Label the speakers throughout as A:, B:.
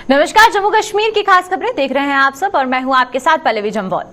A: नमस्कार, जम्मू कश्मीर की खास खबरें देख रहे हैं आप सब और मैं हूं आपके साथ पल्लवी जम्वाल।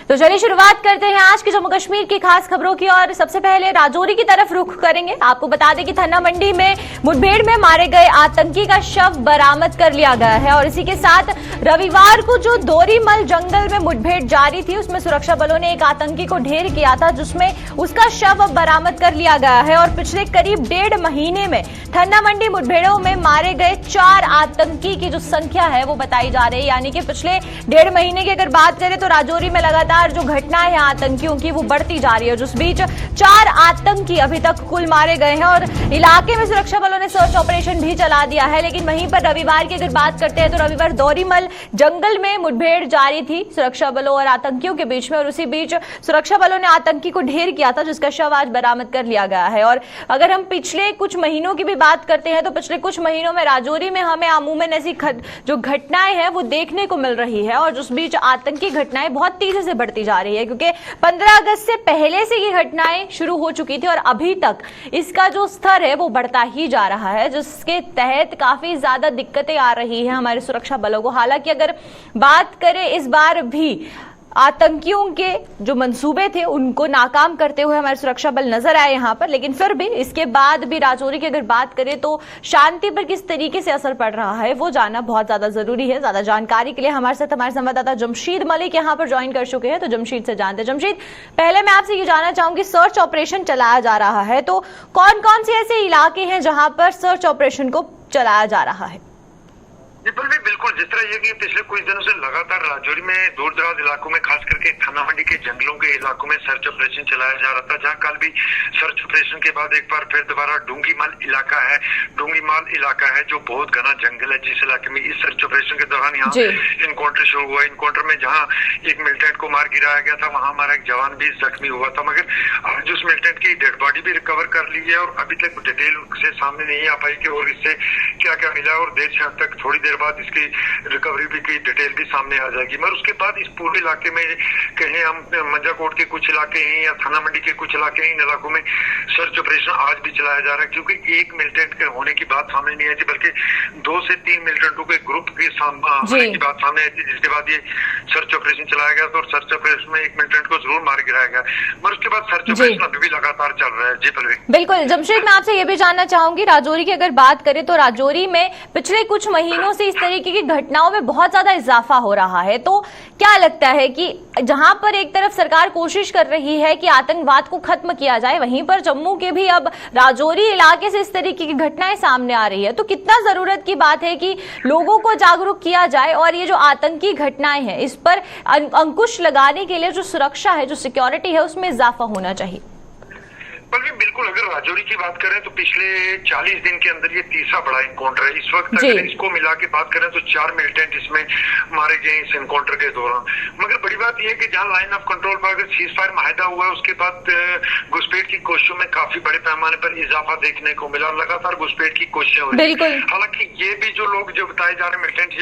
A: तो चलिए शुरुआत करते हैं आज की जम्मू कश्मीर की खास खबरों की और सबसे पहले राजौरी की तरफ रुख करेंगे। आपको बता दें कि थन्ना मंडी में मुठभेड़ में मारे गए आतंकी का शव बरामद कर लिया गया है और इसी के साथ रविवार को जो दोरीमल जंगल में मुठभेड़ जारी थी उसमें सुरक्षा बलों ने एक आतंकी को ढेर किया था, जिसमें उसका शव अब बरामद कर लिया गया है। और पिछले करीब 1.5 महीने में थन्ना मंडी मुठभेड़ों में मारे गए 4 आतंकी की जो संख्या है वो बताई जा रही है। यानी कि पिछले 1.5 महीने की अगर बात करें तो राजौरी में लगातार जो घटनाएं हैं आतंकियों की वो बढ़ती जा रही है। जिस बीच 4 आतंकी अभी तक कुल मारे गए हैं और इलाके में सुरक्षा बलों ने सर्च ऑपरेशन भी चला दिया है। लेकिन वहीं पर रविवार की अगर बात करते हैं तो रविवार दोरीमल जंगल में मुठभेड़ जारी थी सुरक्षा बलों और आतंकियों के बीच में और उसी बीच सुरक्षा बलों ने आतंकी को ढेर किया था, जिसका शव आज बरामद कर लिया गया है। और अगर हम पिछले कुछ महीनों की भी बात करते हैं तो पिछले कुछ महीनों में राजौरी में हमें अमूमन ऐसी जो घटनाएं हैं वो देखने को मिल रही है और जिस बीच आतंकी घटनाएं बहुत तेजी से बढ़ती जा रही है, क्योंकि 15 अगस्त से पहले से ये घटनाएं शुरू हो चुकी थी और अभी तक इसका जो स्तर है वो बढ़ता ही जा रहा है, जिसके तहत काफी ज्यादा दिक्कतें आ रही है हमारे सुरक्षा बलों को। हालांकि अगर बात करें इस बार भी आतंकियों के जो मंसूबे थे उनको नाकाम करते हुए हमारे सुरक्षा बल नजर आए यहां पर, लेकिन फिर भी इसके बाद भी राजौरी की अगर बात करें तो शांति पर किस तरीके से असर पड़ रहा है वो जानना बहुत ज्यादा जरूरी है। ज्यादा जानकारी के लिए हमारे साथ हमारे संवाददाता जमशीद मलिक यहां पर ज्वाइन कर चुके हैं, तो जमशीद से जानते हैं। जमशीद, पहले मैं आपसे ये जानना चाहूंगी, सर्च ऑपरेशन चलाया जा रहा है तो कौन कौन से ऐसे इलाके हैं जहां पर सर्च ऑपरेशन को चलाया जा रहा है?
B: बिल्कुल, जिस तरह ये कि पिछले कुछ दिनों से लगातार राजौरी में दूर दराज इलाकों में खास करके थन्ना मंडी के जंगलों के इलाकों में सर्च ऑपरेशन चलाया जा रहा था, जहां कल भी सर्च ऑपरेशन के बाद एक बार फिर दोबारा डूंगीमाल इलाका है जो बहुत घना जंगल है, जिस इलाके में इस सर्च ऑपरेशन के दौरान यहाँ इनकाउंटर शुरू हुआ। इनकाउंटर में जहाँ एक मिलिटेंट को मार गिराया गया था वहां हमारा एक जवान भी जख्मी हुआ था, मगर आज उस मिलिटेंट की डेड बॉडी भी रिकवर कर ली है और अभी तक डिटेल से सामने नहीं आ पाई कि और इससे क्या क्या मिला और देर शाम तक थोड़ी देर बाद इसकी रिकवरी भी की डिटेल भी सामने आ जाएगी। मगर उसके बाद इस पूरे इलाके में कहें हम मंजाकोट के कुछ इलाके हैं या थाना मंडी के कुछ इलाके हैं, इन इलाकों में सर्च ऑपरेशन आज भी चलाया जा रहा है, क्योंकि एक मिलिटेंट के होने की बात सामने नहीं आई थी बल्कि 2 से 3 मिलिटेंटों के ग्रुप के होने की बात सामने आई थी, जिसके बाद ये सर्च ऑपरेशन चलाया गया तो सर्च ऑपरेशन में एक मिलिटेंट को जरूर मार गिराया गया, मगर उसके बाद सर्च ऑपरेशन अभी भी लगातार चल रहा है। जी पल्लवी।
A: बिल्कुल जमशेद, मैं आपसे ये भी जानना चाहूंगी, राजौरी की अगर बात करें तो राजौरी में पिछले कुछ महीनों से इस तरीके की घटनाओं में बहुत ज्यादा इजाफा हो रहा है, तो क्या लगता है कि जहां पर एक तरफ सरकार कोशिश कर रही है कि आतंकवाद को खत्म किया जाए, वहीं पर जम्मू के भी अब राजौरी इलाके से इस तरीके की घटनाएं सामने आ रही है, तो कितना जरूरत की बात है कि लोगों को जागरूक किया जाए और ये जो आतंकी घटनाएं हैं इस पर अंकुश लगाने के लिए जो सुरक्षा है, जो सिक्योरिटी है, उसमें इजाफा होना चाहिए।
B: बिल्कुल, अगर राजौरी की बात करें तो पिछले 40 दिन के अंदर ये तीसरा बड़ा इनकाउंटर है। इस वक्त अगर इसको मिला के बात करें तो 4 मिलिटेंट इसमें मारे गए इस इनकाउंटर के दौरान। मगर बड़ी बात यह है कि जहां लाइन ऑफ कंट्रोल पर अगर सीज फायर माहिदा हुआ है उसके बाद घुसपैठ की कोशिशों में काफी बड़े पैमाने पर इजाफा देखने को मिला, लगातार घुसपैठ की कोशिशें हो रही है। हालांकि ये भी जो लोग जो बताए जा रहे मिलिटेंट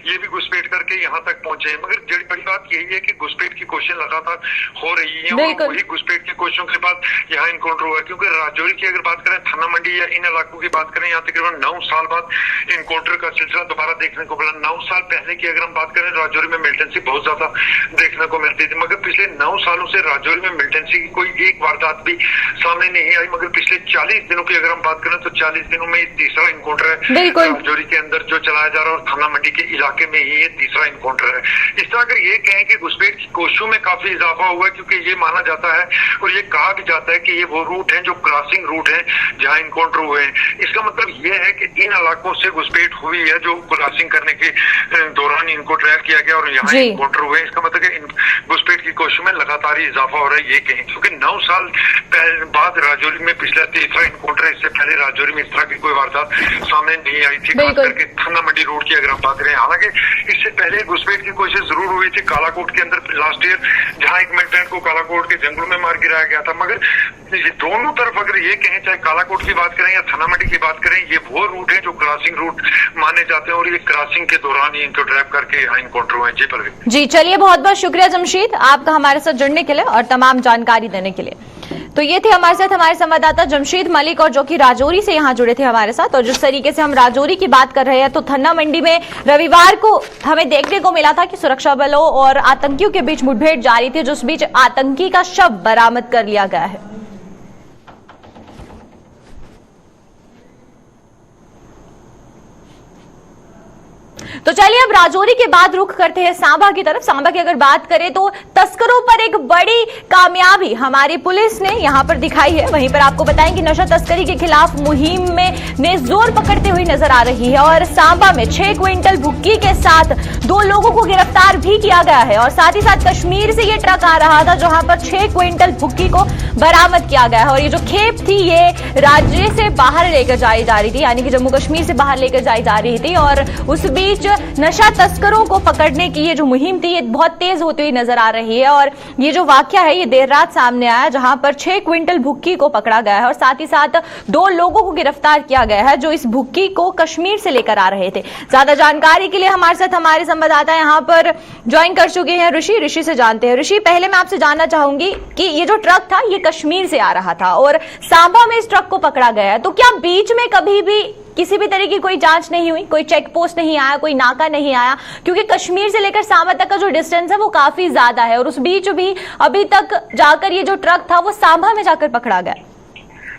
B: ये भी घुसपैठ करके यहाँ तक पहुंचे हैं, मगर बड़ी बात यही है कि घुसपैठ की कोशिशें लगातार हो रही है और वही घुसपैठ की कोशिशों के बाद यहाँ इनकाउंटर हुआ। क्योंकि राजौरी की अगर बात करें, थाना मंडी या इन इलाकों की बात करें, यहाँ तकरीबन 9 साल बाद इनकाउंटर का सिलसिला दोबारा देखने को मिला। 9 साल पहले की अगर हम बात करें राजौरी में मिलिटेंसी बहुत ज्यादा देखने को मिलती थी, मगर पिछले 9 सालों से राजौरी में मिलिटेंसी की कोई एक वारदात भी सामने नहीं आई। मगर पिछले 40 दिनों की अगर हम बात करें तो 40 दिनों में तीसरा इनकाउंटर है राजौरी के अंदर जो चलाया जा रहा है और थाना मंडी के इलाके में ही ये तीसरा इनकाउंटर है। इस तरह अगर ये कहें कि घुसपैठ की कोशिशों में काफी इजाफा हुआ है, क्योंकि ये माना जाता है और ये कहा भी जाता है कि ये वो रूट है जो क्रॉसिंग रूट है जहां इनकाउंटर हुए हैं। इसका मतलब यह है कि इन इलाकों से घुसपैठ हुई है जो क्रॉसिंग करने के दौरान इनको ट्रैक किया गया और यहाँ इनकाउंटर हुए। इसका मतलब है घुसपैठ की कोशिशों में लगातार ही इजाफा हो रहा है, ये कहें, क्योंकि 9 साल बाद राजौरी में पिछला तीसरा इनकाउंटर है। इससे पहले राजौरी में इस तरह की कोई वारदात सामने नहीं आई थी, खास करके थाना मंडी रोड की अगर हम बात करें। हालांकि इससे पहले घुसपैठ की कोशिश जरूर हुई थी कालाकोट के अंदर लास्ट ईयर, जहां एक मिलिटेंट को कालाकोट के जंगलों में मार गिराया गया था, मगर दोनों तरफ अगर ये कहें, चाहे कालाकोट की बात करें या थानामंडी की बात करें, ये वो रूट है जो क्रॉसिंग रूट माने जाते हैं, और ये क्रॉसिंग के दौरान ही इनको ड्राइव करके यहाँ इनकाउंटर हुए। जी परवीन
A: जी, चलिए बहुत बहुत शुक्रिया जमशेद आपका हमारे साथ जुड़ने के लिए और तमाम जानकारी देने के लिए। तो ये थे हमारे साथ हमारे संवाददाता जमशेद मलिक, और जो कि राजौरी से यहाँ जुड़े थे हमारे साथ। और जिस तरीके से हम राजौरी की बात कर रहे हैं, तो थन्ना मंडी में रविवार को हमें देखने को मिला था कि सुरक्षा बलों और आतंकियों के बीच मुठभेड़ जारी थी, जिस बीच आतंकी का शव बरामद कर लिया गया है। तो चलिए अब राजौरी के बाद रुख करते हैं सांबा की तरफ। सांबा की अगर बात करें तो तस्करों पर एक बड़ी कामयाबी हमारी पुलिस ने यहां पर दिखाई है। वहीं पर आपको बताएं कि नशा तस्करी के खिलाफ मुहिम में जोर पकड़ते हुए नजर आ रही है, और सांबा में 6 क्विंटल भुक्की के साथ 2 लोगों को गिरफ्तार भी किया गया है। और साथ ही साथ कश्मीर से ये ट्रक आ रहा था जहां पर 6 क्विंटल भुक्की को बरामद किया गया है। और ये जो खेप थी ये राज्य से बाहर लेकर जाई जा रही थी, यानी कि जम्मू कश्मीर से बाहर लेकर जाई जा रही थी। और उस बीच नशा तस्करों को पकड़ने की ये जो मुहिम थी ये बहुत तेज होती हुई नजर आ रही है। और ये जो वाकया है ये देर रात सामने आया, जहां पर 6 क्विंटल भुक्की को पकड़ा गया है और साथ ही साथ 2 लोगों को गिरफ्तार किया गया है जो इस भुक्की को कश्मीर से लेकर आ रहे थे। ज्यादा जानकारी के लिए हमारे साथ हमारे संवाददाता यहां पर ज्वाइन कर चुके हैं ऋषि से जानते हैं। ऋषि, पहले मैं आपसे जानना चाहूंगी कि ये जो ट्रक था ये कश्मीर से आ रहा था और सांबा में इस ट्रक को पकड़ा गया है, तो क्या बीच में कभी भी किसी भी तरह की कोई जांच नहीं हुई, कोई चेक पोस्ट नहीं आया, कोई नाका नहीं आया? क्योंकि कश्मीर से लेकर सांबा तक का जो डिस्टेंस है वो काफी ज्यादा है और उस बीच भी अभी तक जाकर ये जो ट्रक था वो सांबा में जाकर पकड़ा गया।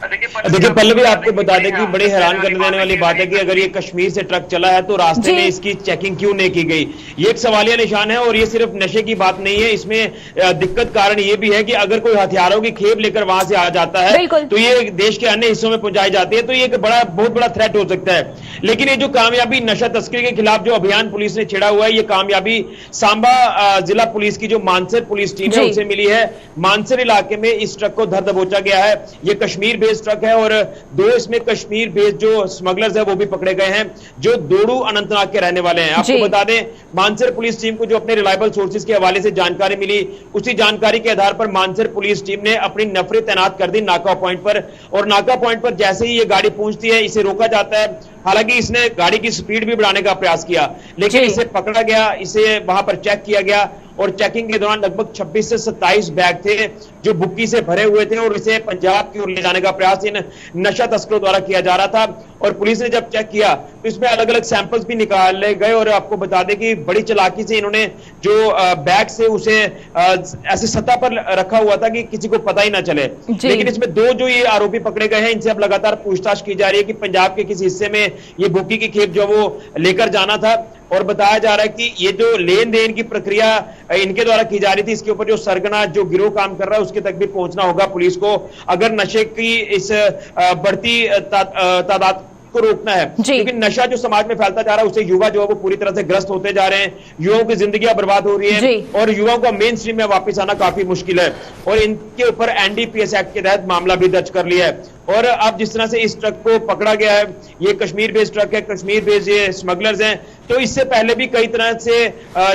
C: देखिए पल्लवी, आपको बता दें कि बड़ी हैरान करने देने वाली बात है कि अगर ये कश्मीर से ट्रक चला है तो रास्ते में इसकी चेकिंग क्यों नहीं की गई, ये एक सवालिया निशान है। और ये सिर्फ नशे की बात नहीं है, इसमें दिक्कत कारण ये भी है कि अगर कोई हथियारों की खेप लेकर वहां से आ जाता है तो ये देश के अन्य हिस्सों में पहुंचाई जाती है, तो ये एक बहुत बड़ा थ्रेट हो सकता है। लेकिन ये जो कामयाबी नशा तस्करी के खिलाफ जो अभियान पुलिस ने छेड़ा हुआ है, ये कामयाबी सांबा जिला पुलिस की जो मानसर पुलिस टीम है उसे मिली है। मानसर इलाके में इस ट्रक को धर दबोचा गया है। ये कश्मीर ट्रक है और 2 इसमें कश्मीर बेस्ड जो स्मगलर्स है वो भी पकड़े गए हैं जो दोड़ू अनंतनाग के रहने वाले हैं। आपको बता दें मानसर पुलिस टीम को जो अपने रिलायबल सोर्सेज के हवाले से जानकारी मिली, उसी जानकारी के आधार पर मानसर पुलिस टीम ने अपनी नफरी तैनात कर दी नाका पॉइंट पर। और नाका पॉइंट पर जैसे ही ये गाड़ी पहुंचती है इसे रोका जाता है। हालांकि इसने गाड़ी की स्पीड भी बढ़ाने का प्रयास किया, लेकिन इसे पकड़ा गया, इसे वहां पर चेक किया गया और चेकिंग के दौरान लगभग 26 से 27 बैग थे जो भुक्की से भरे हुए थे और इसे पंजाब की ओर ले जाने का प्रयास इन नशा तस्करों द्वारा किया जा रहा था। और पुलिस ने जब चेक किया तो इसमें अलग अलग सैंपल्स भी निकाले गए और आपको बता दें कि बड़ी चालाकी से इन्होंने जो बैग से उसे ऐसे सतह पर रखा हुआ था कि किसी को पता ही ना चले। लेकिन इसमें 2 जो ये आरोपी पकड़े गए हैं इनसे अब लगातार पूछताछ की जा रही है कि पंजाब के किस हिस्से में ये भुक्की की खेप जो वो लेकर जाना था। और बताया जा रहा है कि ये जो लेन देन की प्रक्रिया इनके द्वारा की जा रही थी, इसके ऊपर जो सरगना जो गिरोह काम कर रहा है उसके तक भी पहुंचना होगा पुलिस को, अगर नशे की इस बढ़ती तादाद को रोकना है। क्योंकि नशा जो समाज में फैलता जा रहा है उससे युवा जो है वो पूरी तरह से ग्रस्त होते जा रहे हैं, युवाओं की जिंदगी बर्बाद हो रही है और युवाओं का मेन स्ट्रीम में वापस आना काफी मुश्किल है। और इनके ऊपर एनडीपीएस एक्ट के तहत मामला भी दर्ज कर लिया है। और अब जिस तरह से इस ट्रक को पकड़ा गया है, ये कश्मीर बेस्ड ट्रक है, कश्मीर बेस्ड ये स्मगलर्स हैं, तो इससे पहले भी कई तरह से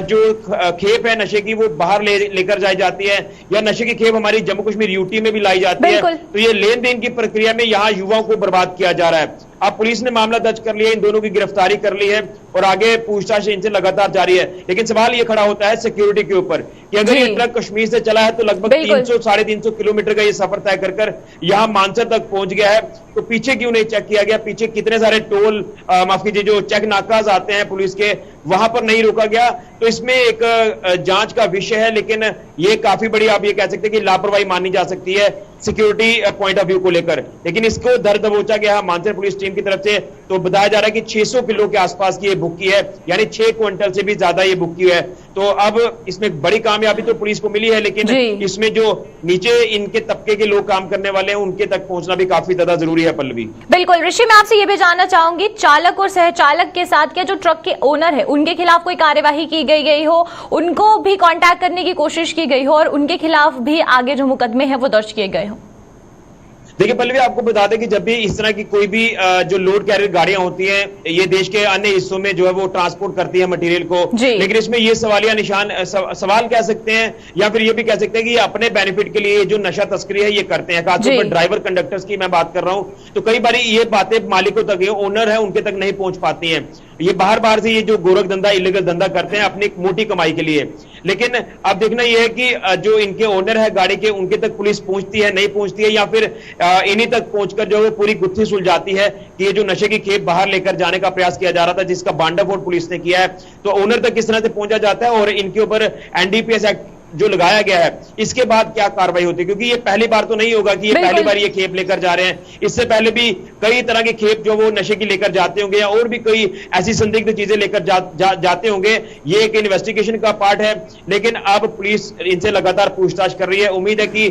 C: जो खेप है नशे की वो बाहर लेकर जाई जाती है या नशे की खेप हमारी जम्मू कश्मीर यूटी में भी लाई जाती है। तो ये लेन देन की प्रक्रिया में यहाँ युवाओं को बर्बाद किया जा रहा है। अब पुलिस ने मामला दर्ज कर लिया, इन दोनों की गिरफ्तारी कर ली है और आगे पूछताछ इनसे लगातार जारी है। लेकिन सवाल ये खड़ा होता है सिक्योरिटी के ऊपर कि अगर ये ट्रक कश्मीर से चला है तो लगभग 300-350 किलोमीटर का ये सफर तय कर यहाँ मानसर तक पहुंच गया है, तो पीछे क्यों नहीं चेक किया गया? पीछे कितने सारे टोल माफ कीजिए जो चेक नाकाज आते हैं पुलिस के, वहां पर नहीं रोका गया। तो इसमें एक जांच का विषय है, लेकिन ये काफी बड़ी आप ये कह सकते हैं कि लापरवाही मानी जा सकती है सिक्योरिटी पॉइंट ऑफ व्यू को लेकर। लेकिन इसको धर दबोचा गया मानसर पुलिस टीम की तरफ से, तो बताया जा रहा है कि 600 किलो के आसपास की ये भुक्की है, यानी 6 क्विंटल से भी ज्यादा ये भुक्की है। तो अब इसमें बड़ी कामयाबी तो पुलिस को मिली है, लेकिन इसमें जो नीचे इनके तबके के लोग काम करने वाले हैं उनके तक पहुंचना भी काफी ज्यादा जरूरी है। पल्लवी,
A: बिल्कुल ऋषि, मैं आपसे ये भी जानना चाहूंगी चालक और सहचालक के साथ क्या जो ट्रक के ओनर है उनके खिलाफ कोई कार्यवाही की गई हो, उनको भी कांटेक्ट करने की कोशिश की गई हो और उनके खिलाफ भी आगे जो मुकदमे हैं वो दर्ज किए गए हो?
C: देखिए पल्लवी, आपको बता दें कि जब भी इस तरह की कोई भी जो लोड कैरियर गाड़ियां होती हैं, ये देश के अन्य हिस्सों में जो है वो ट्रांसपोर्ट करती है मटेरियल को, लेकिन इसमें ये सवालिया निशान सवाल कह सकते हैं या फिर ये भी कह सकते हैं कि ये अपने बेनिफिट के लिए जो नशा तस्करी है ये करते हैं। खासतौर पर ड्राइवर कंडक्टर्स की मैं बात कर रहा हूं, तो कई बार ये बातें मालिकों तक, ये ओनर है उनके तक नहीं पहुंच पाती हैं। ये बाहर से ये जो गोरख धंधा, इलीगल धंधा करते हैं अपनी मोटी कमाई के लिए। लेकिन अब देखना यह है कि जो इनके ओनर है गाड़ी के, उनके तक पुलिस पहुंचती है, नहीं पहुंचती है, या फिर इन्हीं तक पहुंचकर जो है पूरी गुत्थी सुलझाती है कि ये जो नशे की खेप बाहर लेकर जाने का प्रयास किया जा रहा था, जिसका बांडाफोड़ पुलिस ने किया है, तो ओनर तक किस तरह से पहुंचा जाता है और इनके ऊपर एनडीपीएस एक्ट जो लगाया गया है, इसके बाद क्या कार्रवाई होती है। क्योंकि ये पहली बार तो नहीं होगा कि ये पहली बार ये खेप लेकर जा रहे हैं। इससे पहले भी कई तरह की खेप जो वो नशे की लेकर जाते होंगे या और भी कई ऐसी संदिग्ध चीजें लेकर जाते होंगे। ये एक इन्वेस्टिगेशन का पार्ट है, लेकिन अब पुलिस इनसे लगातार पूछताछ कर रही है। उम्मीद है कि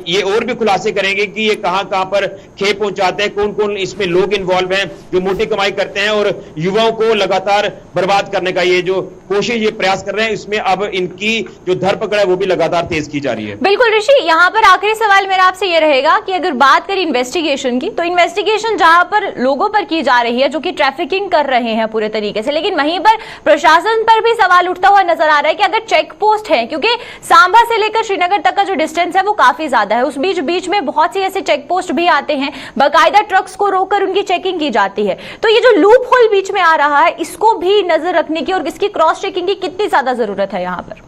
C: ये और भी खुलासे करेंगे कि ये कहां पर खेप पहुंचाते हैं, कौन कौन इसमें लोग इन्वॉल्व हैं जो मोटी कमाई करते हैं और युवाओं को लगातार बर्बाद करने का ये जो कोशिश, ये प्रयास कर रहे हैं। इसमें अब इनकी जो धरपकड़ है वो भी लगातार तेज की जा रही है।
A: बिल्कुल ऋषि, यहाँ पर आखिरी सवाल मेरा आपसे ये रहेगा कि अगर बात करें इन्वेस्टिगेशन की, तो इन्वेस्टिगेशन जहां पर लोगों पर की जा रही है जो कि ट्रैफिकिंग कर रहे हैं पूरे तरीके से, लेकिन वहीं पर प्रशासन पर भी सवाल उठता हुआ नजर आ रहा है कि अगर चेक पोस्ट है, क्योंकि सांबा से लेकर श्रीनगर तक का जो डिस्टेंस है वो काफी ज्यादा है, उस बीच में बहुत सी ऐसे चेक पोस्ट भी आते हैं, बाकायदा ट्रक्स को रोककर उनकी चेकिंग की जाती है। तो ये जो लूप होल बीच में आ रहा है, इसको भी नजर रखने की और इसकी क्रॉस चेकिंग की कितनी ज्यादा जरूरत है यहाँ पर?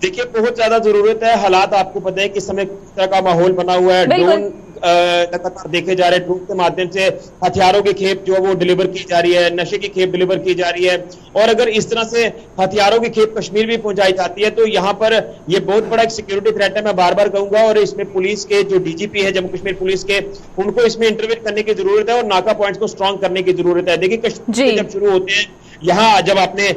C: देखिए बहुत ज्यादा जरूरत है। हालात आपको पता है किस समय किस तरह का माहौल बना हुआ है। ड्रोन लगातार देखे जा रहे हैं, ड्रोन के माध्यम से हथियारों की खेप जो है वो डिलीवर की जा रही है, नशे की खेप डिलीवर की जा रही है। और अगर इस तरह से हथियारों की खेप कश्मीर भी पहुंचाई जाती है तो यहाँ पर ये बहुत बड़ा एक सिक्योरिटी थ्रेट है, मैं बार बार कहूंगा। और इसमें पुलिस के जो डीजीपी है जम्मू कश्मीर पुलिस के, उनको इसमें इंटरवेंट करने की जरूरत है और नाका पॉइंट्स को स्ट्रॉन्ग करने की जरूरत है। देखिए कश्मीर जब शुरू होते हैं, यहाँ जब आपने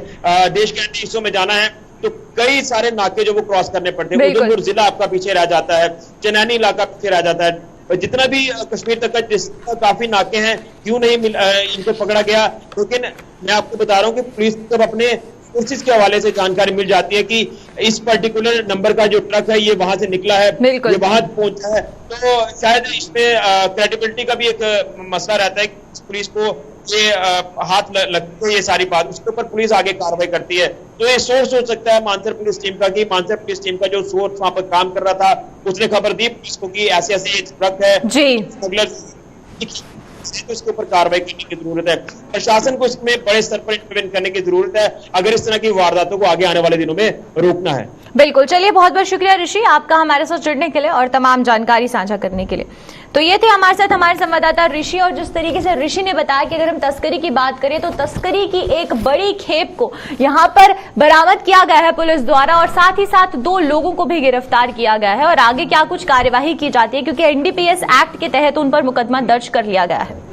C: देश के अन्य हिस्सों में जाना है तो कई सारे नाके जो वो क्रॉस करने पड़ते हैं। उधमपुर जिला आपका पीछे रह जाता है, चनैनी इलाका पीछे रह जाता है, जितना भी कश्मीर तक का काफी नाके हैं, क्यों नहीं इनको पकड़ा गया। लेकिन मैं आपको बता रहा हूँ कि पुलिस जब अपने सोर्सेज के हवाले से जानकारी मिल जाती है कि इस पर्टिकुलर नंबर का जो ट्रक है ये वहां से निकला है, ये वहां पहुंचा है, तो शायद इसमें क्रेडिबिलिटी का भी एक मसला रहता है कि पुलिस को ये हाथ लगते हैं ये सारी बात, उसके ऊपर पुलिस आगे कार्रवाई करती है। तो ये सोर्स हो सकता है मानसर पुलिस टीम का, कि मानसर पुलिस टीम का जो सोर्स वहां पर काम कर रहा था उसने खबर दी पुलिस को कि ऐसे ऐसे ट्रक है, तो इसके ऊपर कार्रवाई करने की जरूरत है। प्रशासन को इसमें बड़े स्तर पर इंटरवेंट करने की जरूरत है अगर इस तरह की वारदातों को आगे आने वाले दिनों में रोकना है।
A: बिल्कुल, चलिए बहुत बहुत शुक्रिया ऋषि आपका हमारे साथ जुड़ने के लिए और तमाम जानकारी साझा करने के लिए। तो ये थे हमारे साथ हमारे संवाददाता ऋषि, और जिस तरीके से ऋषि ने बताया कि अगर हम तस्करी की बात करें तो तस्करी की एक बड़ी खेप को यहाँ पर बरामद किया गया है पुलिस द्वारा, और साथ ही साथ 2 लोगों को भी गिरफ्तार किया गया है और आगे क्या कुछ कार्यवाही की जाती है क्योंकि एनडीपीएस एक्ट के तहत उन पर मुकदमा दर्ज कर लिया गया है।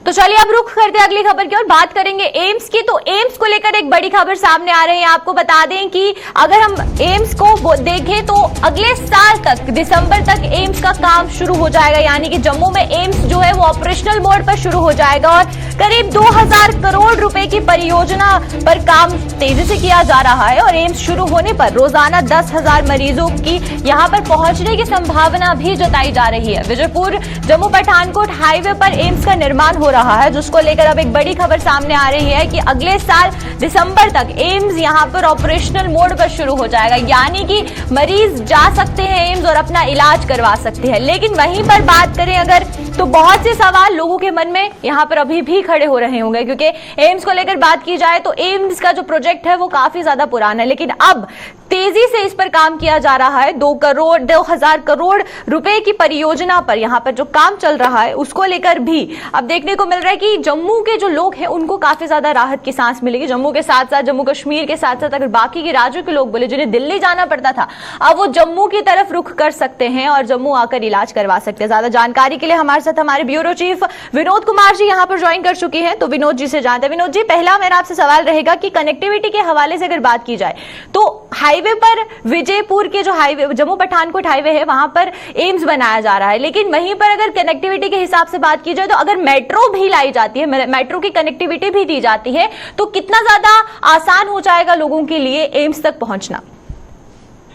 A: तो चलिए अब रुख करते हैं अगली खबर की और बात करेंगे एम्स की। तो एम्स को लेकर एक बड़ी खबर सामने आ रही है। आपको बता दें कि अगर हम एम्स को देखें तो अगले साल तक दिसंबर तक एम्स का काम शुरू हो जाएगा, यानी कि जम्मू में एम्स जो है वो ऑपरेशनल मोड पर शुरू हो जाएगा और करीब 2000 करोड़ रुपए की परियोजना पर काम तेजी से किया जा रहा है। और एम्स शुरू होने पर रोजाना 10,000 मरीजों की यहां पर पहुंचने की संभावना भी जताई जा रही है। विजयपुर जम्मू पठानकोट हाईवे पर एम्स का निर्माण हो रहा है, जिसको लेकर अब एक बड़ी खबर सामने आ रही है कि अगले साल दिसंबर तक एम्स यहां पर ऑपरेशनल मोड पर शुरू हो जाएगा, यानी कि मरीज जा सकते हैं एम्स और अपना इलाज करवा सकते हैं। लेकिन वहीं पर बात करें अगर तो बहुत से सवाल लोगों के मन में यहां पर अभी भी खड़े हो रहे होंगे, क्योंकि एम्स को लेकर बात की जाए तो एम्स का जो प्रोजेक्ट है वो काफी ज्यादा पुराना है, लेकिन अब तेजी से इस पर काम किया जा रहा है। 2,000 करोड़ रुपए की परियोजना पर यहां पर जो काम चल रहा है उसको लेकर भी अब देखने को मिल रहा है कि जम्मू के जो लोग हैं उनको काफी ज्यादा राहत की सांस मिलेगी। जम्मू के साथ साथ जम्मू कश्मीर के साथ साथ अगर बाकी के राज्यों के लोग बोले जिन्हें दिल्ली जाना पड़ता था, अब वो जम्मू की तरफ रुख कर सकते हैं और जम्मू आकर इलाज करवा सकते हैं। ज्यादा जानकारी के लिए हमारे साथ हमारे ब्यूरो चीफ विनोद कुमार जी यहाँ पर ज्वाइन कर चुके हैं। तो विनोद जी से जानते हैं। विनोद जी, पहला मेरा आपसे सवाल रहेगा कि कनेक्टिविटी के हवाले से अगर बात की जाए तो हाईवे पर विजयपुर के जो हाईवे जम्मू पठानकोट हाईवे है वहां पर एम्स बनाया जा रहा है, लेकिन वहीं पर अगर कनेक्टिविटी के हिसाब से बात की जाए तो अगर मेट्रो भी लाई जाती है, मेट्रो की कनेक्टिविटी भी दी जाती है, तो कितना ज्यादा आसान हो जाएगा लोगों के लिए एम्स तक पहुंचना।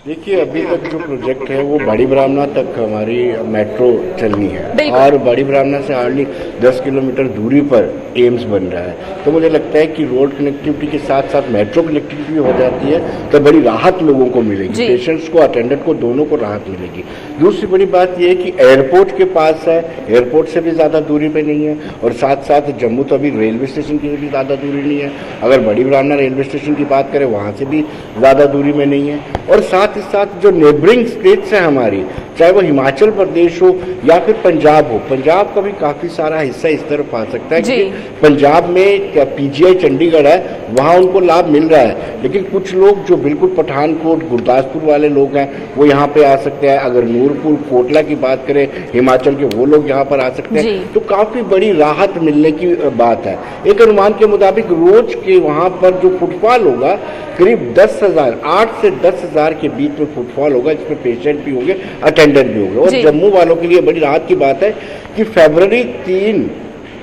D: देखिए, अभी तक जो प्रोजेक्ट है वो बड़ी ब्राह्मणा तक हमारी मेट्रो चलनी है और बड़ी ब्राह्मणा से हार्डली 10 किलोमीटर दूरी पर एम्स बन रहा है। तो मुझे लगता है कि रोड कनेक्टिविटी के साथ साथ मेट्रो कनेक्टिविटी भी हो जाती है तो बड़ी राहत लोगों को मिलेगी, पेशेंट्स को, अटेंडेंट को, दोनों को राहत मिलेगी। दूसरी बड़ी बात यह है कि एयरपोर्ट के पास है, एयरपोर्ट से भी ज़्यादा दूरी पर नहीं है और साथ साथ जम्मू तो अभी रेलवे स्टेशन की भी ज़्यादा दूरी नहीं है। अगर बड़ी ब्राह्मणा रेलवे स्टेशन की बात करें वहाँ से भी ज़्यादा दूरी में नहीं है। और साथ ही साथ जो नेबरिंग स्टेट्स हैं हमारी, चाहे वो हिमाचल प्रदेश हो या फिर पंजाब हो, पंजाब का भी काफ़ी सारा हिस्सा इस तरफ आ सकता है कि पंजाब में क्या पीजीआई चंडीगढ़ है, वहाँ उनको लाभ मिल रहा है, लेकिन कुछ लोग जो बिल्कुल पठानकोट गुरदासपुर वाले लोग हैं वो यहाँ पे आ सकते हैं। अगर नूरपुर कोटला की बात करें हिमाचल के, वो लोग यहाँ पर आ सकते हैं, तो काफ़ी बड़ी राहत मिलने की बात है। एक अनुमान के मुताबिक रोज के वहाँ पर जो फुटफॉल होगा करीब 10,000, 8 से 10,000 के बीच में फुटफॉल होगा, जिसमें पेशेंट भी होंगे, अटेंडेंट भी होंगे। और जम्मू वालों के लिए बड़ी राहत की बात है कि फरवरी 3,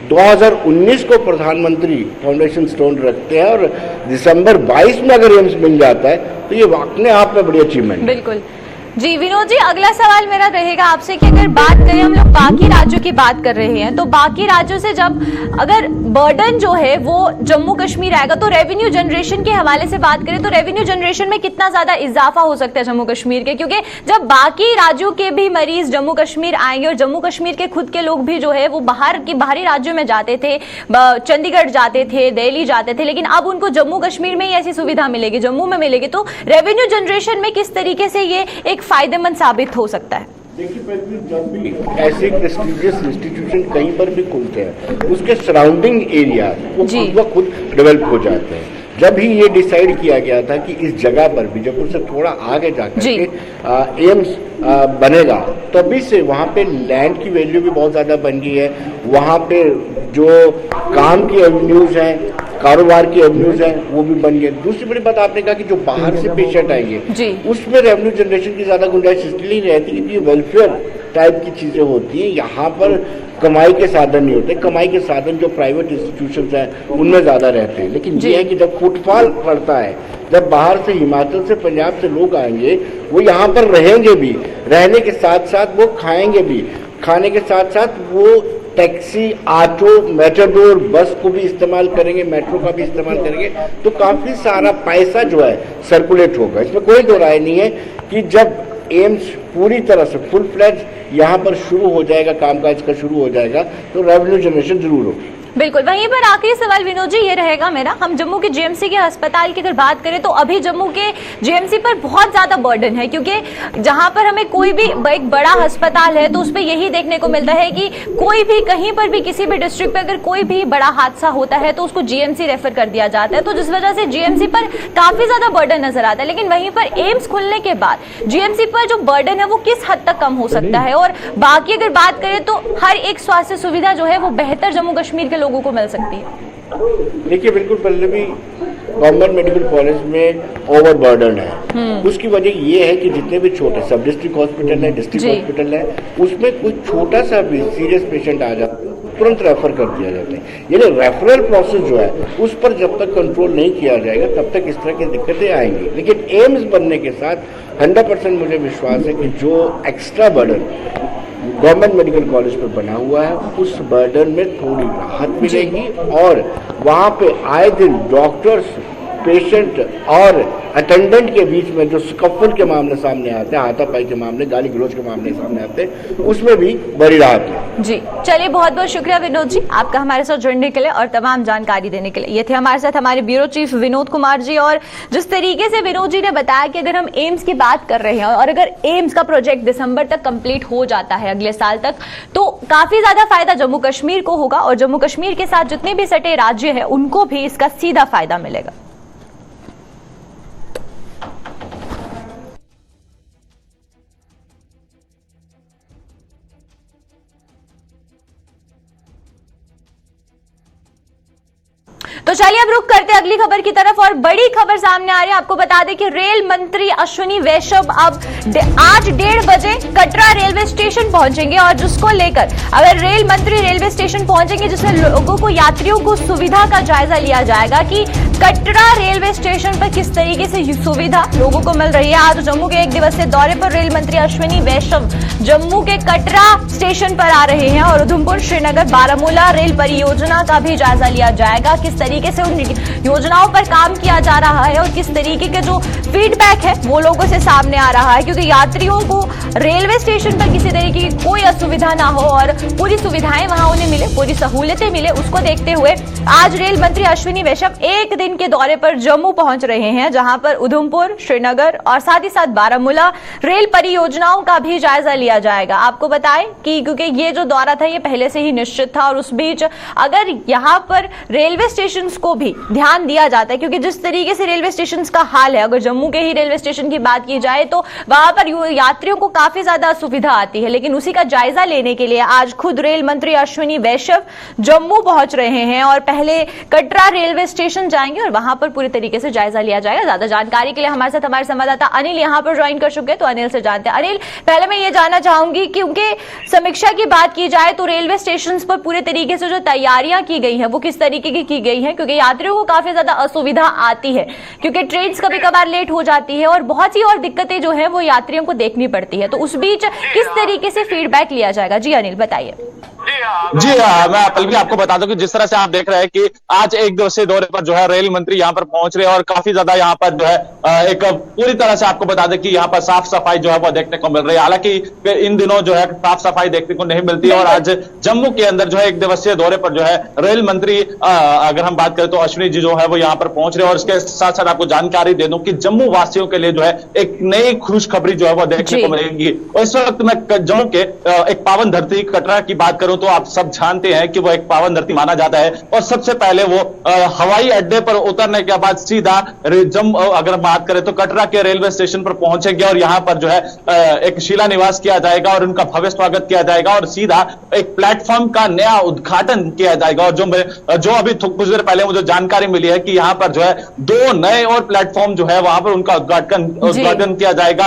D: 2019 को प्रधानमंत्री फाउंडेशन स्टोन रखते हैं और दिसंबर 22 में अगर एम्स मिल जाता है तो ये अपने आप में बड़ी अचीवमेंट है।
A: बिल्कुल जी। विनोद जी, अगला सवाल मेरा रहेगा आपसे कि अगर बात करें, हम लोग बाकी राज्यों की बात कर रहे हैं, तो बाकी राज्यों से जब अगर बर्डन जो है वो जम्मू कश्मीर आएगा तो रेवेन्यू जनरेशन के हवाले से बात करें तो रेवेन्यू जनरेशन में कितना ज्यादा इजाफा हो सकता है जम्मू कश्मीर के, क्योंकि जब बाकी राज्यों के भी मरीज जम्मू कश्मीर आएंगे और जम्मू कश्मीर के खुद के लोग भी जो है वो बाहरी राज्यों में जाते थे, चंडीगढ़ जाते थे, दिल्ली जाते थे, लेकिन अब उनको जम्मू कश्मीर में ही ऐसी सुविधा मिलेगी, जम्मू में मिलेगी, तो रेवेन्यू जनरेशन में किस तरीके से ये एक फायदेमंद साबित हो सकता है?
D: देखिए, जब भी ऐसे प्रेस्टिजियस इंस्टीट्यूशन कहीं पर भी खुलते हैं उसके सराउंडिंग एरिया वो खुद डेवलप हो जाते हैं। जब ही ये डिसाइड किया गया था कि इस जगह पर बीजापुर से थोड़ा आगे जाकर के एम्स बनेगा, तभी से वहाँ पे लैंड की वैल्यू भी बहुत ज़्यादा बन गई है। वहाँ पे जो काम की एवेन्यूज हैं, कारोबार की एवेन्यूज हैं, वो भी बन गए। दूसरी बड़ी बात आपने कहा कि जो बाहर से पेशेंट आएंगे उसमें रेवेन्यू जनरेशन की ज़्यादा गुंजाइश इसलिए रहती है क्योंकि वेलफेयर टाइप की चीज़ें होती हैं। यहाँ पर कमाई के साधन नहीं होते, कमाई के साधन जो प्राइवेट इंस्टीट्यूशंस हैं उनमें ज़्यादा रहते हैं। लेकिन ये है कि जब फुटफॉल पड़ता है, जब बाहर से हिमाचल से पंजाब से लोग आएंगे, वो यहाँ पर रहेंगे भी, रहने के साथ साथ वो खाएंगे भी, खाने के साथ साथ वो टैक्सी, ऑटो, मेटाडोर, बस को भी इस्तेमाल करेंगे, मेट्रो का भी इस्तेमाल करेंगे, तो काफ़ी सारा पैसा जो है सर्कुलेट होगा। इसमें कोई दो राय नहीं है कि जब एम्स पूरी तरह से फुल फ्लैज यहाँ पर शुरू हो जाएगा, कामकाज का शुरू हो जाएगा, तो रेवेन्यू जनरेशन जरूर होगी।
A: बिल्कुल। वहीं पर आखिरी सवाल विनोद जी ये रहेगा मेरा, हम जम्मू के जीएमसी के अस्पताल की अगर बात करें तो अभी जम्मू के जीएमसी पर बहुत ज्यादा बर्डन है, क्योंकि जहां पर हमें कोई भी एक बड़ा अस्पताल है तो उस पर यही देखने को मिलता है कि कोई भी कहीं पर भी किसी भी डिस्ट्रिक्ट पे अगर कोई भी बड़ा हादसा होता है तो उसको जीएमसी रेफर कर दिया जाता है, तो जिस वजह से जीएमसी पर काफी ज्यादा बर्डन नजर आता है। लेकिन वहीं पर एम्स खुलने के बाद जीएमसी पर जो बर्डन है वो किस हद तक कम हो सकता है, और बाकी अगर बात करें तो हर एक स्वास्थ्य सुविधा जो है वो बेहतर जम्मू कश्मीर के लोगों को मिल सकती है?
D: देखिए, बिल्कुल पहले भी गवर्नमेंट मेडिकल कॉलेज में ओवर बर्डन है। उसकी वजह ये है कि जितने भी छोटे सब डिस्ट्रिक्ट हॉस्पिटल है, डिस्ट्रिक्ट हॉस्पिटल है, उसमें कोई छोटा सा भी सीरियस पेशेंट आ जाता है तुरंत रेफर कर दिया जाता है। यानी रेफरल प्रोसेस जो है उस पर जब तक कंट्रोल नहीं किया जाएगा तब तक इस तरह की दिक्कतें आएंगी। लेकिन एम्स बनने के साथ 100% मुझे विश्वास है कि जो extra burden government medical college पर बना हुआ है उस बर्डन में थोड़ी राहत मिलेगी और वहाँ पे आए दिन डॉक्टर्स, पेशेंट और अटेंडेंट के बीच में जो स्कफल के मामले सामने आते हैं, हाथापाई के मामले, गाली गलौज के मामले सामने आते हैं, उसमें भी बड़ी राहत है।
A: जी चलिए, बहुत बहुत शुक्रिया विनोद जी आपका हमारे साथ जुड़ने के लिए और तमाम जानकारी देने के लिए। ये थे हमारे साथ हमारे ब्यूरो चीफ विनोद कुमार जी, और जिस तरीके से विनोद जी ने बताया कि अगर हम एम्स की बात कर रहे हैं और अगर एम्स का प्रोजेक्ट दिसंबर तक कंप्लीट हो जाता है अगले साल तक, तो काफी ज्यादा फायदा जम्मू कश्मीर को होगा और जम्मू कश्मीर के साथ जितने भी सटे राज्य है उनको भी इसका सीधा फायदा मिलेगा। तो चलिए अब रुक करते हैं अगली खबर की तरफ और बड़ी खबर सामने आ रही है। आपको बता दें कि रेल मंत्री अश्विनी वैष्णव अब आज 1:30 बजे कटरा रेलवे स्टेशन पहुंचेंगे और जिसको लेकर अगर रेल मंत्री रेलवे स्टेशन पहुंचेंगे जिसमें लोगों को, यात्रियों को सुविधा का जायजा लिया जाएगा कि कटरा रेलवे स्टेशन पर किस तरीके से सुविधा लोगों को मिल रही है। आज जम्मू के 1 दिवसीय दौरे पर रेल मंत्री अश्विनी वैष्णव जम्मू के कटरा स्टेशन पर आ रहे हैं और उधमपुर, श्रीनगर, बारामूला रेल परियोजना का भी जायजा लिया जाएगा। किस तरीके से उन योजनाओं पर काम किया जा रहा है और किस तरीके के जो फीडबैक है वो लोगों से सामने आ रहा है, क्योंकि यात्रियों को रेलवे स्टेशन पर किसी तरीके की कोई असुविधा ना हो और पूरी सुविधाएं वहां उन्हें मिले, पूरी सहूलियतें मिले, उसको देखते हुए आज रेल मंत्री अश्विनी वैष्णव 1 दिन के दौरे पर जम्मू पहुंच रहे हैं, जहां पर उधमपुर, श्रीनगर और साथ ही साथ बारामूला रेल परियोजनाओं का भी जायजा लिया जाएगा। आपको बताएं कि क्योंकि ये जो दौरा था ये पहले से ही निश्चित था और उस बीच अगर यहां पर रेलवे स्टेशन को भी ध्यान दिया जाता है, क्योंकि जिस तरीके से रेलवे स्टेशन का हाल है, अगर जम्मू के ही रेलवे स्टेशन की बात की जाए तो वहां पर यात्रियों को काफी ज्यादा असुविधा आती है, लेकिन उसी का जायजा लेने के लिए आज खुद रेल मंत्री अश्विनी वैष्णव जम्मू पहुंच रहे हैं और पहले कटरा रेलवे स्टेशन जाएंगे और वहां पर पूरी तरीके से जायजा लिया जाएगा। ज्यादा जानकारी के लिए हमारे साथ हमारे संवाददाता अनिल यहां पर ज्वाइन कर चुके हैं, तो अनिल से जानते हैं। अनिल, पहले मैं ये जानना चाहूंगी क्योंकि समीक्षा की बात की जाए तो रेलवे स्टेशन पर पूरे तरीके से जो तैयारियां की गई है वो किस तरीके की गई है, क्योंकि यात्रियों को काफी ज्यादा असुविधा आती है, क्योंकि ट्रेन कभी कभार लेट हो जाती है और बहुत सी और दिक्कतें जो है वो यात्रियों को देखनी पड़ती है, तो उस बीच किस तरीके से फीडबैक लिया जाएगा। जी अनिल, बताइए।
E: जी हाँ, मैं पल भी आपको बता दूं कि जिस तरह से आप देख रहे हैं कि आज 1 दिवसीय दौरे पर जो है रेल मंत्री यहाँ पर पहुंच रहे हैं और काफी ज्यादा यहाँ पर जो है एक पूरी तरह से आपको बता दें कि यहाँ पर साफ सफाई जो है वो देखने को मिल रही है। हालांकि इन दिनों जो है साफ सफाई देखने को नहीं मिलती है और आज जम्मू के अंदर जो है 1 दिवसीय दौरे पर जो है रेल मंत्री अगर हम बात करें तो अश्विनी जी जो है वो यहाँ पर पहुंच रहे हैं और इसके साथ साथ आपको जानकारी दे दूं कि जम्मू वासियों के लिए जो है एक नई खुशखबरी जो है वो देखने को मिलेगी। इस वक्त मैं जम्मू के एक पावन धरती कटरा की बात करूं तो आप सब जानते हैं कि वो एक पावन धरती माना जाता है और सबसे पहले वो हवाई अड्डे पर उतरने के बाद सीधा अगर बात करें तो कटरा के रेलवे स्टेशन पर पहुंचेंगे और यहां पर जो है एक शिलान्यास किया जाएगा और उनका भव्य स्वागत किया जाएगा और सीधा एक प्लेटफॉर्म का नया उद्घाटन किया जाएगा। और जो अभी कुछ देर पहले मुझे जानकारी मिली है कि यहां पर जो है 2 नए और प्लेटफॉर्म जो है वहां पर उनका उद्घाटन किया जाएगा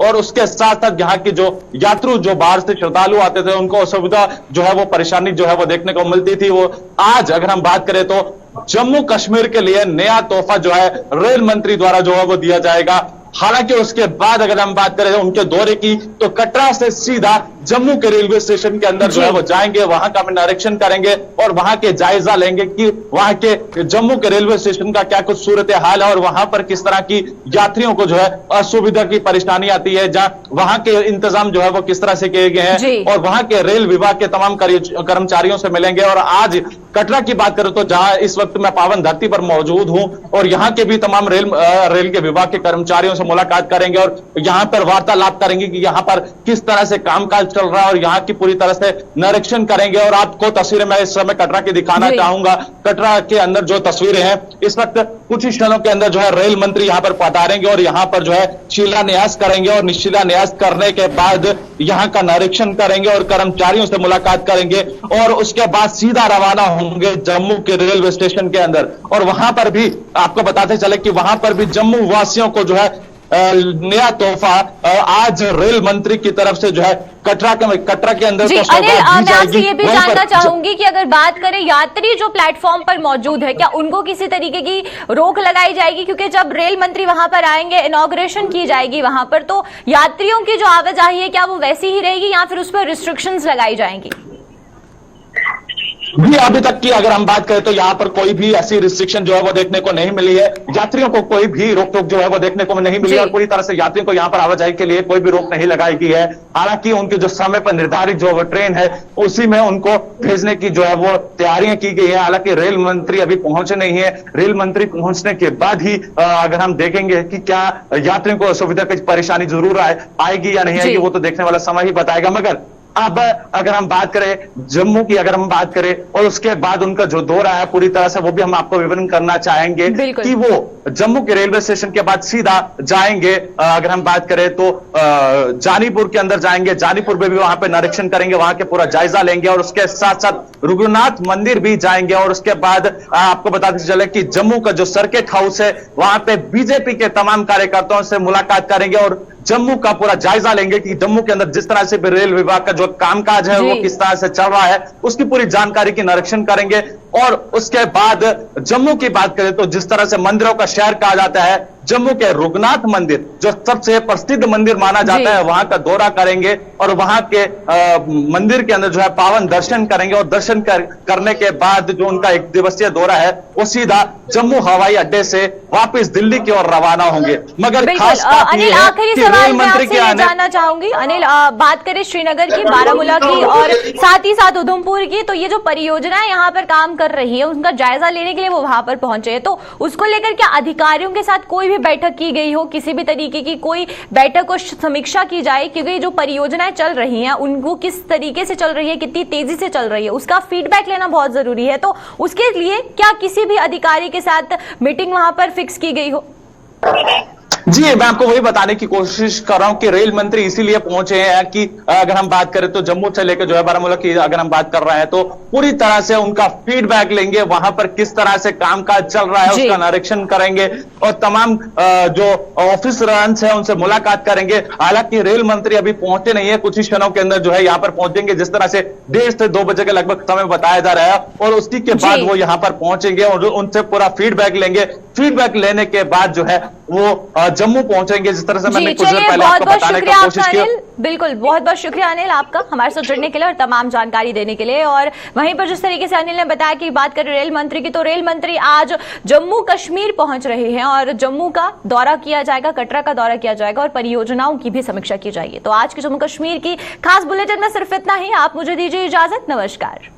E: और उसके साथ साथ यहाँ की जो यात्रु जो बाहर से श्रद्धालु आते थे उनको असुविधा जो है वो परेशानी जो है वो देखने को मिलती थी, वो आज अगर हम बात करें तो जम्मू कश्मीर के लिए नया तोहफा जो है रेल मंत्री द्वारा जो है वो दिया जाएगा। हालांकि उसके बाद अगर हम बात करें उनके दौरे की तो कटरा से सीधा जम्मू के रेलवे स्टेशन के अंदर जो है वो जाएंगे, वहां का निरीक्षण करेंगे और वहां के जायजा लेंगे कि वहां के जम्मू के रेलवे स्टेशन का क्या कुछ सूरत हाल है और वहां पर किस तरह की यात्रियों को जो है असुविधा की परेशानी आती है, जहां वहां के इंतजाम जो है वो किस तरह से किए गए हैं और वहां के रेल विभाग के तमाम कर्मचारियों से मिलेंगे। और आज कटरा की बात करूं तो जहां इस वक्त मैं पावन धरती पर मौजूद हूं और यहां के भी तमाम रेल के विभाग के कर्मचारियों से मुलाकात करेंगे और यहां पर वार्तालाप करेंगे कि यहां पर किस तरह से कामकाज चल रहा है और यहां की पूरी तरह से निरीक्षण करेंगे। और आपको तस्वीरें मैं इस समय कटरा की दिखाना चाहूंगा। कटरा के अंदर जो तस्वीरें हैं इस वक्त कुछ ही क्षणों के अंदर जो है रेल मंत्री यहां पर पधारेंगे और यहां पर जो है शिलान्यास करेंगे और शिलान्यास करने के बाद यहां का निरीक्षण करेंगे और कर्मचारियों से मुलाकात करेंगे और उसके बाद सीधा रवाना होंगे जम्मू के रेलवे स्टेशन के अंदर। और वहां पर भी आपको बताते चले कि वहां पर भी जम्मू वासियों को जो है नया तोहफा आज रेल मंत्री की तरफ से जो है कटरा के अंदर
A: जी अनिल, मैं आपसे ये भी जानना चाहूंगी कि अगर बात करें यात्री जो प्लेटफॉर्म पर मौजूद है क्या उनको किसी तरीके की रोक लगाई जाएगी, क्योंकि जब रेल मंत्री वहां पर आएंगे, इनॉग्रेशन की जाएगी वहां पर, तो यात्रियों की जो आवाजाही है क्या वो वैसी ही रहेगी या फिर उस पर रिस्ट्रिक्शंस लगाई जाएंगी?
E: जी अभी तक की अगर हम बात करें तो यहाँ पर कोई भी ऐसी रिस्ट्रिक्शन जो है वो देखने को नहीं मिली है, यात्रियों को कोई भी रोक टोक जो है वो देखने को नहीं मिली और पूरी तरह से यात्रियों को यहाँ पर आवाजाही के लिए कोई भी रोक नहीं लगाई गई है। हालांकि उनके जो समय पर निर्धारित जो ट्रेन है उसी में उनको भेजने की जो है वो तैयारियां की गई है। हालांकि रेल मंत्री अभी पहुंचे नहीं है, रेल मंत्री पहुंचने के बाद ही अगर हम देखेंगे कि क्या यात्रियों को असुविधा की परेशानी जरूर आएगी या नहीं आएगी वो तो देखने वाला समय ही बताएगा। मगर अब अगर हम बात करें जम्मू की, अगर हम बात करें और उसके बाद उनका जो दौरा है पूरी तरह से, वो भी हम आपको विवरण करना चाहेंगे कि वो जम्मू के रेलवे स्टेशन के बाद सीधा जाएंगे, अगर हम बात करें तो जानीपुर के अंदर जाएंगे, जानीपुर में भी वहां पे निरीक्षण करेंगे, वहां के पूरा जायजा लेंगे और उसके साथ साथ रघुनाथ मंदिर भी जाएंगे। और उसके बाद आपको बताते चले कि जम्मू का जो सर्किट हाउस है वहां पे बीजेपी के तमाम कार्यकर्ताओं से मुलाकात करेंगे और जम्मू का पूरा जायजा लेंगे कि जम्मू के अंदर जिस तरह से रेल विभाग का जो कामकाज है वो किस तरह से चल रहा है, उसकी पूरी जानकारी की निरीक्षण करेंगे। और उसके बाद जम्मू की बात करें तो जिस तरह से मंदिरों का शहर कहा जाता है, जम्मू के रघुनाथ मंदिर जो सबसे प्रसिद्ध मंदिर माना जाता है, वहां का दौरा करेंगे और वहां के मंदिर के अंदर जो है पावन दर्शन करेंगे। और दर्शन करने के बाद जो उनका 1 दिवसीय दौरा है वो सीधा जम्मू हवाई अड्डे से वापस दिल्ली की ओर रवाना होंगे। मगर खास बात
A: अनिल,
E: यह है
A: आखिरी
E: कि
A: सवाल
E: रेल
A: मैं
E: मंत्री
A: आपसे
E: के
A: ये
E: आने,
A: जानना चाहूंगी अनिल, बात करें श्रीनगर की, बारामूला की और साथ ही साथ उधमपुर की, तो ये जो परियोजना यहाँ पर काम कर रही है उनका जायजा लेने के लिए वो वहां पर पहुंचे हैं, तो उसको लेकर क्या अधिकारियों के साथ कोई भी बैठक की गई हो, किसी भी तरीके की कोई बैठक और समीक्षा की जाए, क्योंकि जो परियोजनाएं चल रही हैं उनको किस तरीके से चल रही है, कितनी तेजी से चल रही है, उसका फीडबैक लेना बहुत जरूरी है। तो उसके लिए क्या किसी भी अधिकारी के साथ मीटिंग वहां पर फिक्स की गई हो?
E: जी मैं आपको वही बताने की कोशिश कर रहा हूं कि रेल मंत्री इसीलिए पहुंचे हैं कि अगर हम बात करें तो जम्मू से लेकर जो है बारामूला की अगर हम बात कर रहे हैं तो पूरी तरह से उनका फीडबैक लेंगे, वहां पर किस तरह से कामकाज चल रहा है उसका निरीक्षण करेंगे और तमाम जो ऑफिसर्स हैं उनसे मुलाकात करेंगे। हालांकि रेल मंत्री अभी पहुंचे नहीं है, कुछ ही क्षणों के अंदर जो है यहाँ पर पहुंचेंगे, जिस तरह से 1:30 से 2 बजे के लगभग समय बताया जा रहा है और उसी के बाद वो यहाँ पर पहुंचेंगे और उनसे पूरा फीडबैक लेंगे। फीडबैक लेने के बाद जो है वो जम्मू पहुंचेंगे, जिस तरह से मैंने कुछ देर पहले आपको बताने की कोशिश की।
A: बिल्कुल, बहुत बहुत शुक्रिया अनिल आपका हमारे साथ जुड़ने के लिए और तमाम जानकारी देने के लिए। और वहीं पर जिस तरीके से अनिल ने बताया कि बात करें रेल मंत्री की, तो रेल मंत्री आज जम्मू कश्मीर पहुंच रहे हैं और जम्मू का दौरा किया जाएगा, कटरा का दौरा किया जाएगा और परियोजनाओं की भी समीक्षा की जाएगी। तो आज के जम्मू कश्मीर की खास बुलेटिन में सिर्फ इतना ही। आप मुझे दीजिए इजाजत, नमस्कार।